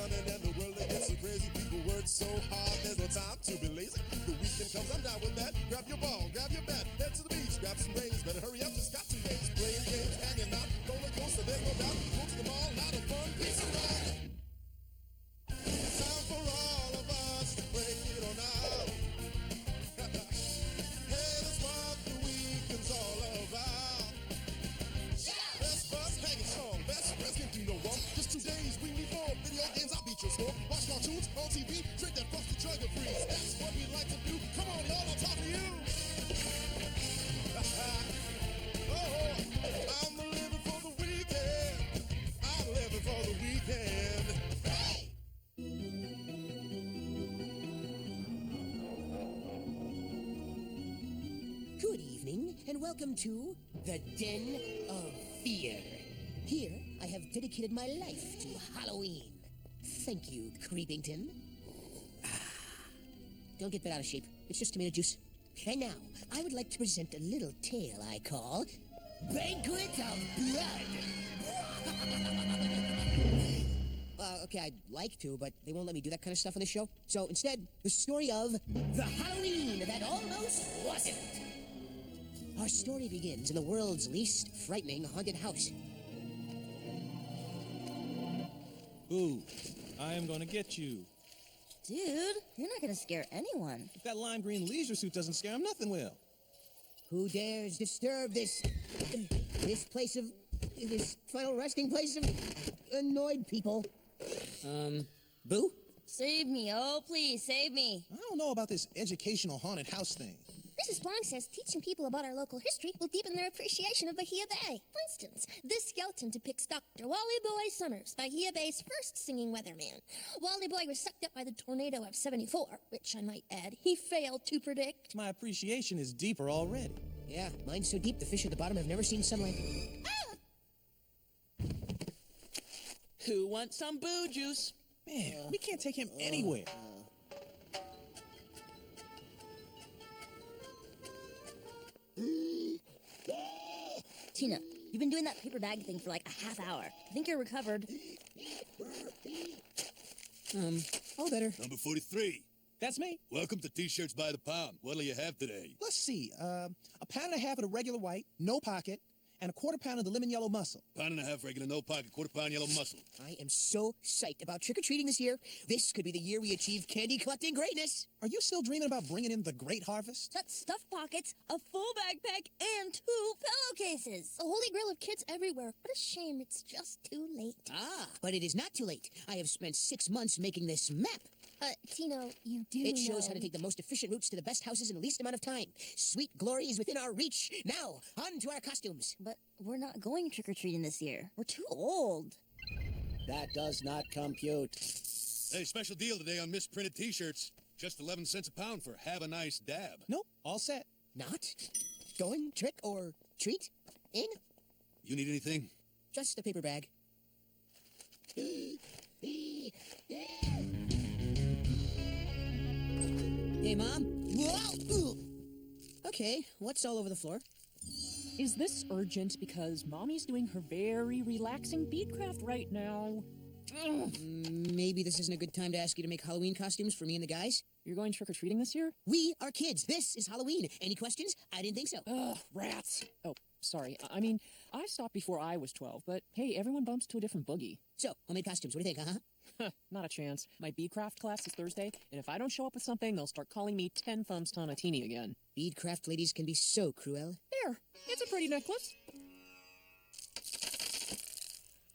running and the world it gets so crazy. People work so hard, there's no time to be lazy. The weekend comes, I'm down with that. Grab your ball, grab your bat, head to the beach, grab some rains. Better hurry up, just got 2 days. Playing games, hanging out, roller coaster, there's no doubt. Go to the mall, lot of fun, peace and ride. Time for all of us to break it on out. Hey, that's what the weekend's all about. Best bus, hanging strong, best friends can do no wrong. Just 2 days, we need more. Video games, I'll beat your score. Watch cartoons on TV, drink that frosty jug of freeze. That's what we like to do. Come on, y'all, I'll talk to you. Oh, I'm living for the weekend. I'm living for the weekend. Hey! Good evening, and welcome to the Den of Fear. Here, I have dedicated my life to Halloween. Thank you, Creepington. Don't get that out of shape. It's just tomato juice. And now, I would like to present a little tale I call Banquet of Blood. Okay, I'd like to, but they won't let me do that kind of stuff on the show. So instead, the story of the Halloween that almost wasn't. Our story begins in the world's least frightening haunted house. Ooh, I am gonna get you. Dude, you're not gonna scare anyone. If that lime green leisure suit doesn't scare him, nothing will. Who dares disturb this final resting place of annoyed people? Boo? Save me, oh please, save me. I don't know about this educational haunted house thing. Mrs. Blanc says teaching people about our local history will deepen their appreciation of Bahia Bay. For instance, this skeleton depicts Dr. Wally Boy Summers, Bahia Bay's first singing weatherman. Wally Boy was sucked up by the tornado of '74, which I might add, he failed to predict. My appreciation is deeper already. Yeah, mine's so deep the fish at the bottom have never seen sunlight. Ah! Who wants some boo juice? Man, we can't take him anywhere. Tina, you've been doing that paper bag thing for like a half hour. I think you're recovered. All better. Number 43. That's me. Welcome to T-shirts by the pound. What'll you have today? Let's see. A pound and a half of the regular white, no pocket, and a quarter pound of the lemon yellow mussel. Pound and a half regular, no pocket, quarter pound yellow mussel. I am so psyched about trick-or-treating this year. This could be the year we achieve candy-collecting greatness. Are you still dreaming about bringing in the great harvest? That's stuffed pockets, a full backpack, and 2 pillowcases. A holy grail of kids everywhere. What a shame it's just too late. But it is not too late. I have spent 6 months making this map. Tino, you do It shows know. how to take the most efficient routes to the best houses in the least amount of time. Sweet glory is within our reach. Now, on to our costumes. But we're not going trick-or-treating this year. We're too old. That does not compute. Hey, special deal today on misprinted T-shirts. Just 11 cents a pound for Have a Nice Dab. Nope, all set. Not going trick or treat in You need anything? just a paper bag. Hey, Mom. Whoa! Okay, what's all over the floor? Is this urgent because Mommy's doing her very relaxing beadcraft right now? Maybe this isn't a good time to ask you to make Halloween costumes for me and the guys? You're going trick-or-treating this year? We are kids. This is Halloween. Any questions? I didn't think so. Ugh, rats. Oh, sorry. I mean, I stopped before I was 12, but hey, everyone bumps to a different boogie. So, homemade costumes. What do you think, Not a chance. My beadcraft class is Thursday, and if I don't show up with something, they'll start calling me 10 Thumbs Tonatini again. Beadcraft ladies can be so cruel. There. It's a pretty necklace.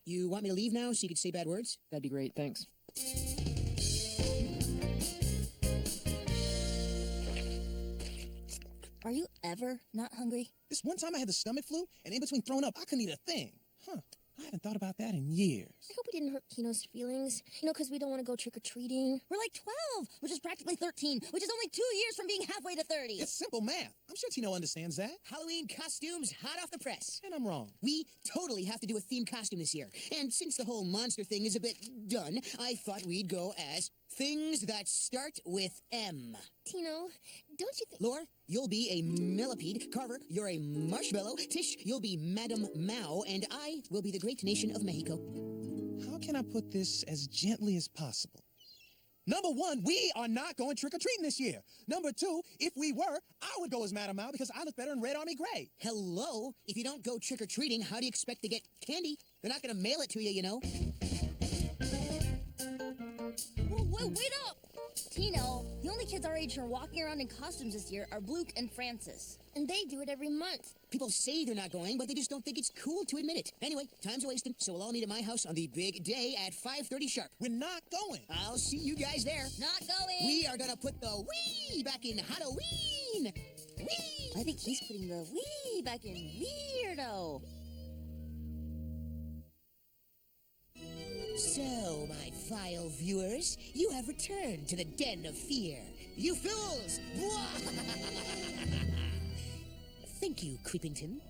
You want me to leave now so you can say bad words? That'd be great, thanks. Are you ever not hungry? This one time I had the stomach flu, and in between throwing up, I couldn't eat a thing. I haven't thought about that in years. I hope we didn't hurt Tino's feelings. Because we don't want to go trick-or-treating. We're like 12, which is practically 13, which is only 2 years from being halfway to 30. It's simple math. I'm sure Tino understands that. Halloween costumes hot off the press. And I'm wrong. We totally have to do a themed costume this year. And since the whole monster thing is a bit done, I thought we'd go as things that start with M. Tino, don't you think... Lore, you'll be a millipede. Carver, you're a marshmallow. Tish, you'll be Madame Mao. And I will be the great nation of Mexico. How can I put this as gently as possible? Number one, we are not going trick-or-treating this year. Number two, if we were, I would go as Madame Mao because I look better in red army gray. Hello? If you don't go trick-or-treating, how do you expect to get candy? They're not gonna mail it to you, you know. Whoa, wait up! Tino, the only kids our age who are walking around in costumes this year are Luke and Francis. And they do it every month. People say they're not going, but they just don't think it's cool to admit it. Anyway, time's wasting, so we'll all meet at my house on the big day at 5:30 sharp. We're not going. I'll see you guys there. Not going! We are gonna put the wee back in Halloween. Wee! I think he's putting the wee back in weirdo. So, my vile viewers, you have returned to the den of fear. You fools! Thank you, Creepington.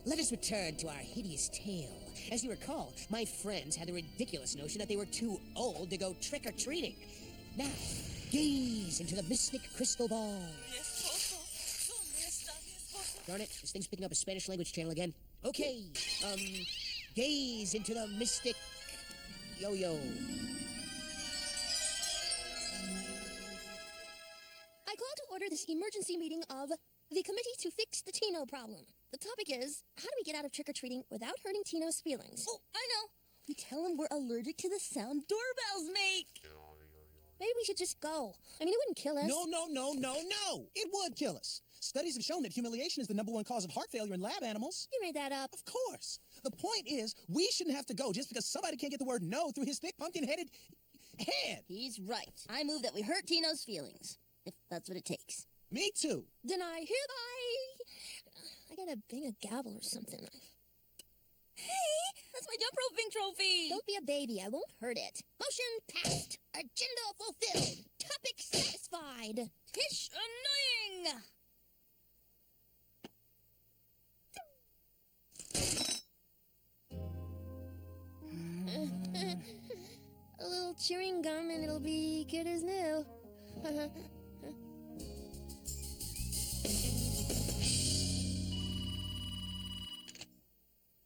Let us return to our hideous tale. As you recall, my friends had the ridiculous notion that they were too old to go trick-or-treating. Now, gaze into the mystic crystal ball. Darn it, this thing's picking up a Spanish language channel again. Okay, gaze into the mystic yo-yo. I call to order this emergency meeting of the Committee to Fix the Tino Problem. The topic is, how do we get out of trick-or-treating without hurting Tino's feelings? Oh, I know. We tell him we're allergic to the sound doorbells make. Maybe we should just go. I mean, it wouldn't kill us. No. It would kill us. Studies have shown that humiliation is the #1 cause of heart failure in lab animals. You made that up. Of course. The point is, we shouldn't have to go just because somebody can't get the word no through his thick pumpkin-headed head. He's right. I move that we hurt Tino's feelings, if that's what it takes. Me too. Then I hereby... I gotta bang a gavel or something. Hey, that's my jump roping trophy. Don't be a baby. I won't hurt it. Motion passed. Agenda fulfilled. Topic satisfied. Tish annoying. A little chewing gum and it'll be good as new.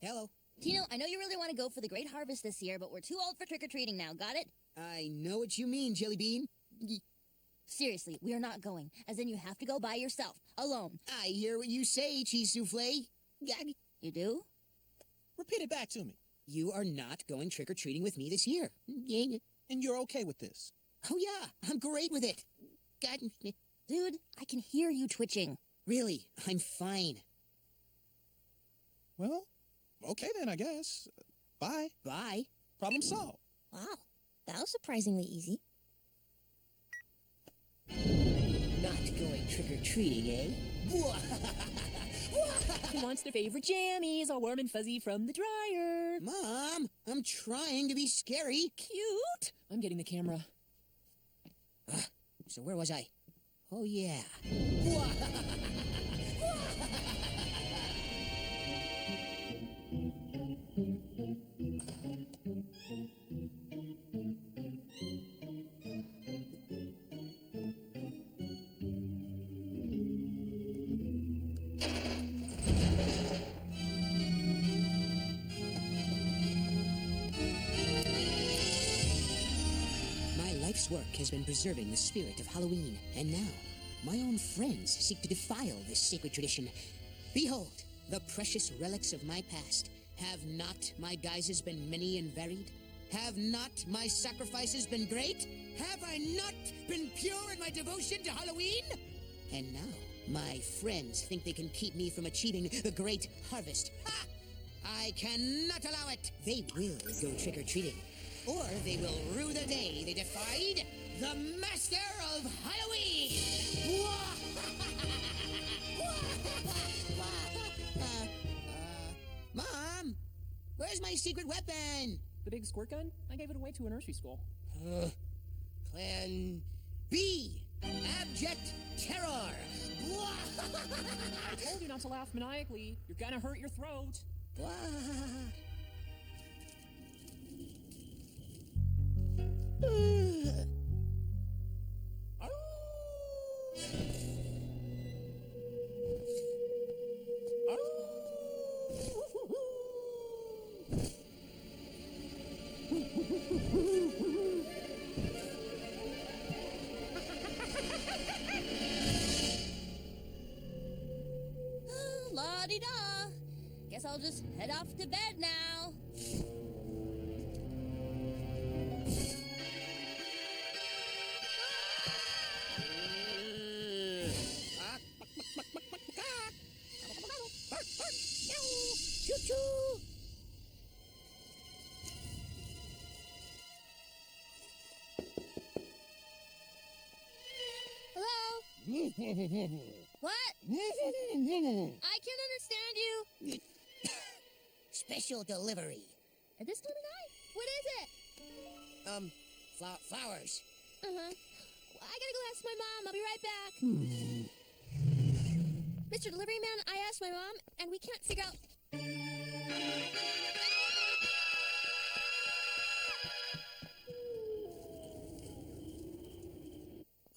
Hello. Tino, I know you really want to go for the great harvest this year, but we're too old for trick-or-treating now, got it? I know what you mean, Jelly Bean. Seriously, we are not going, as in you have to go by yourself, alone. I hear what you say, Cheese Souffle. You do? Repeat it back to me. You are not going trick-or-treating with me this year. And you're okay with this? Oh, yeah, I'm great with it. God. Dude, I can hear you twitching. Really, I'm fine. Well, okay then, I guess. Bye. Bye. Problem solved. Wow, that was surprisingly easy. Not going trick-or-treating, eh? Who wants their favorite jammies, all warm and fuzzy from the dryer? Mom, I'm trying to be scary. Cute. I'm getting the camera. So where was I? Oh, yeah. Life's work has been preserving the spirit of Halloween, and now my own friends seek to defile this sacred tradition. Behold, the precious relics of my past. Have not my guises been many and varied? Have not my sacrifices been great? Have I not been pure in my devotion to Halloween? And now my friends think they can keep me from achieving the great harvest. Ha! I cannot allow it. They will go trick-or-treating. Or they will rue the day they defied the master of Halloween! Mom! Where's my secret weapon? The big squirt gun? I gave it away to a nursery school. Plan B! Abject terror! I told you not to laugh maniacally. You're gonna hurt your throat. I'll just head off to bed now. Choo-choo! Hello? What? I can't understand you. Special delivery. At this time of night? What is it? Flowers. Uh-huh. I gotta go ask my mom. I'll be right back. Mr. Delivery Man, I asked my mom, and we can't figure out...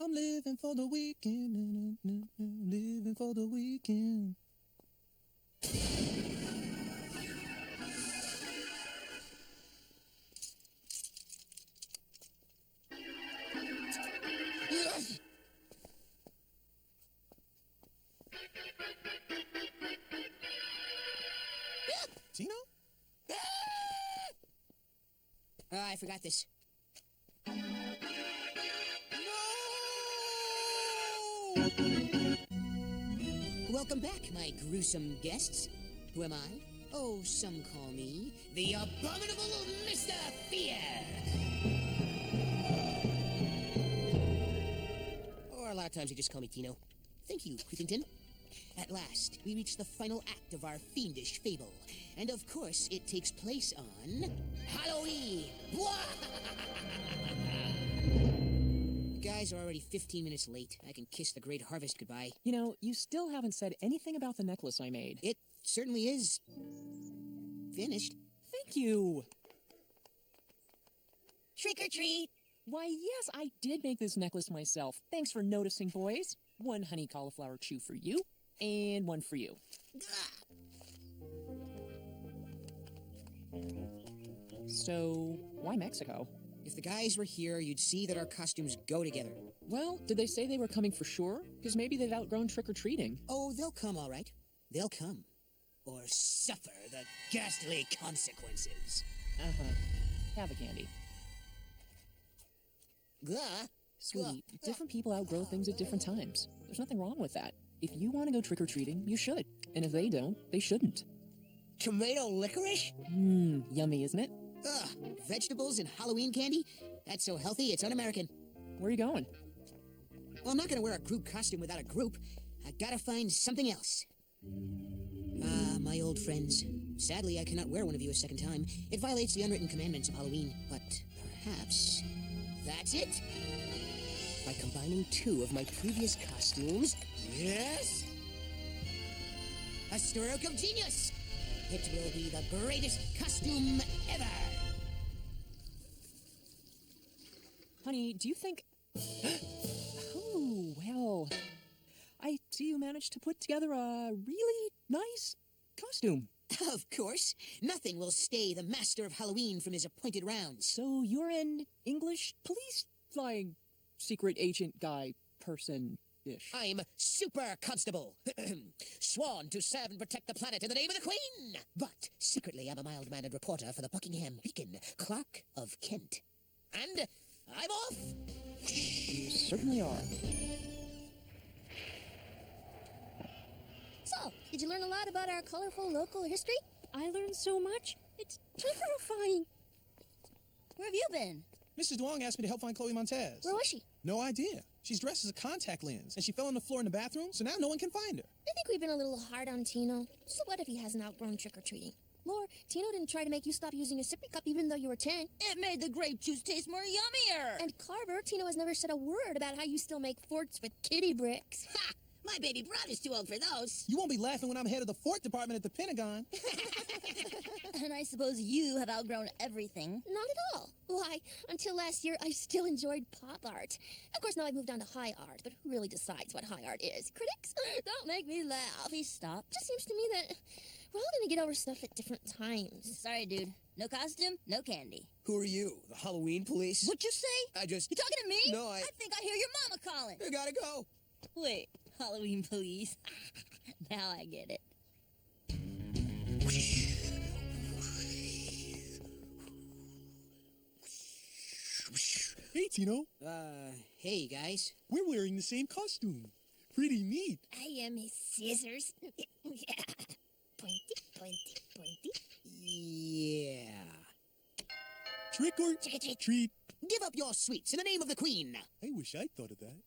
I'm living for the weekend. Living for the weekend. Tino? Oh, I forgot this. Welcome back, my gruesome guests. Who am I? Oh, some call me the Abominable Mr. Fear. Or a lot of times you just call me Tino. Thank you, Creepington. At last, we reach the final act of our fiendish fable. And of course, it takes place on Halloween. You guys are already 15 minutes late. I can kiss the great harvest goodbye. You know, you still haven't said anything about the necklace I made. It certainly is finished. Thank you. Trick or treat. Why, yes, I did make this necklace myself. Thanks for noticing, boys. One honey cauliflower chew for you, and one for you. So, why Mexico? If the guys were here, you'd see that our costumes go together. Well, did they say they were coming for sure? Because maybe they've outgrown trick-or-treating. Oh, they'll come, all right. They'll come. Or suffer the ghastly consequences. Uh-huh. Have a candy. Gah. Sweetie, different people outgrow things at different times. There's nothing wrong with that. If you want to go trick-or-treating, you should. And if they don't, they shouldn't. Tomato licorice? Yummy, isn't it? Ugh, vegetables and Halloween candy? That's so healthy, it's un-American. Where are you going? Well, I'm not gonna wear a group costume without a group. I gotta find something else. Ah, my old friends. Sadly, I cannot wear one of you a second time. It violates the unwritten commandments of Halloween. But perhaps that's it? By combining two of my previous costumes... Yes? A stroke of genius! It will be the greatest costume ever! Honey, do you think... Oh, well... I see you managed to put together a really nice costume. Of course. Nothing will stay the master of Halloween from his appointed rounds. So you're an English police flying secret agent guy person-ish. I'm Super Constable. Sworn to serve and protect the planet in the name of the Queen. But secretly, I'm a mild-mannered reporter for the Buckingham Beacon, Clark of Kent. And I'm off. You certainly are. So, did you learn a lot about our colorful local history? I learned so much. It's terrifying. Where have you been? Mrs. Duong asked me to help find Chloe Montez. Where was she? No idea. She's dressed as a contact lens, and she fell on the floor in the bathroom, so now no one can find her. I think we've been a little hard on Tino. So what if he hasn't outgrown trick-or-treating? Lore, Tino didn't try to make you stop using a sippy cup even though you were 10. It made the grape juice taste more yummier. And Carver, Tino has never said a word about how you still make forts with kitty bricks. Ha! My baby brother's too old for those. You won't be laughing when I'm head of the fort department at the Pentagon. And I suppose you have outgrown everything. Not at all. Why, until last year, I still enjoyed pop art. Of course, now I've moved on to high art, but who really decides what high art is? Critics? Don't make me laugh. Please stop. Just seems to me that we're all gonna get over stuff at different times. Sorry, dude. No costume, no candy. Who are you? The Halloween police? What'd you say? I just... You talking to me? No, I think I hear your mama calling. I gotta go. Wait, Halloween police. Now I get it. Hey, Tino. Hey, guys. We're wearing the same costume. Pretty neat. I am his scissors. Pointy, pointy, pointy. Yeah. Trick or treat. Give up your sweets in the name of the Queen. I wish I'd thought of that.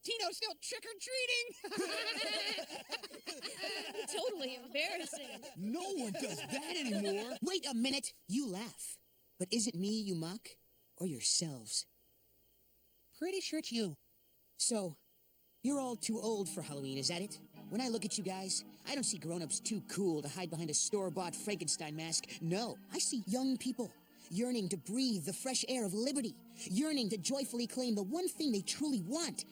Tino's still trick-or-treating! Totally embarrassing. No one does that anymore. Wait a minute. You laugh. But is it me you mock? Or yourselves? Pretty sure it's you. So, you're all too old for Halloween, is that it? When I look at you guys, I don't see grown-ups too cool to hide behind a store-bought Frankenstein mask. No, I see young people yearning to breathe the fresh air of liberty, yearning to joyfully claim the one thing they truly want: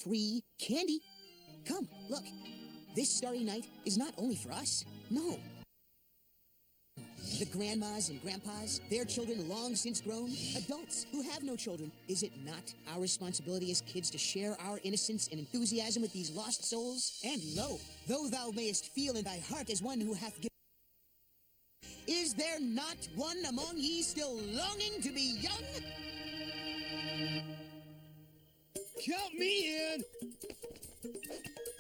free candy. Come, look. This starry night is not only for us. No. The grandmas and grandpas, their children long since grown, adults who have no children. Is it not our responsibility as kids to share our innocence and enthusiasm with these lost souls? And lo, though thou mayest feel in thy heart as one who hath given, is there not one among ye still longing to be young? Count me in.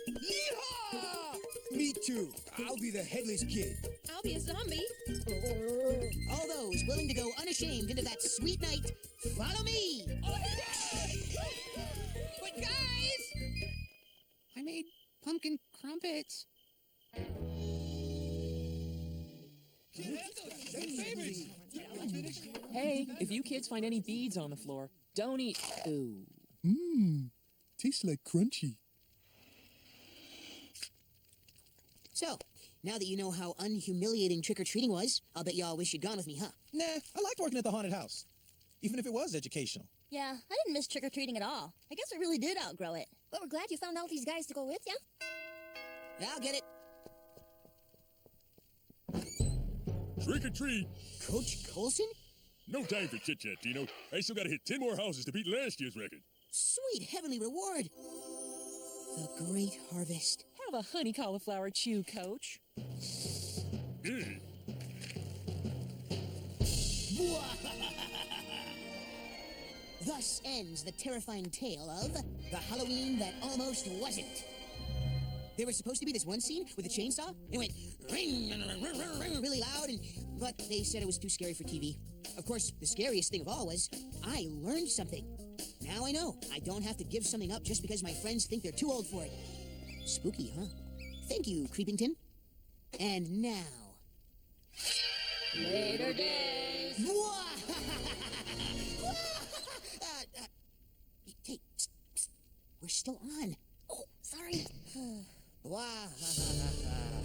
Yeehaw! Me too. I'll be the headless kid. I'll be a zombie. All those willing to go unashamed into that sweet night, follow me! But guys! I made pumpkin crumpets. Hey, if you kids find any beads on the floor, don't eat. Ooh. Mmm. Tastes like crunchy. So, now that you know how unhumiliating trick-or-treating was, I'll bet y'all wish you'd gone with me, huh? Nah, I liked working at the haunted house. Even if it was educational. Yeah, I didn't miss trick-or-treating at all. I guess I really did outgrow it. But we're glad you found all these guys to go with you. I'll get it. Trick or treat. Coach Coulson? No time for chit chat, Tino. I still gotta hit 10 more houses to beat last year's record. Sweet heavenly reward. The great harvest. Have a honey cauliflower chew, Coach. Good. Thus ends the terrifying tale of the Halloween that almost wasn't. There was supposed to be this one scene with a chainsaw, and it went ring, really loud, but they said it was too scary for TV. Of course, the scariest thing of all was I learned something. Now I know I don't have to give something up just because my friends think they're too old for it. Spooky, huh? Thank you, Creepington. And now... Later days. Hey, psst, psst. We're still on. Oh, sorry. Wah, ha, ha, ha, ha.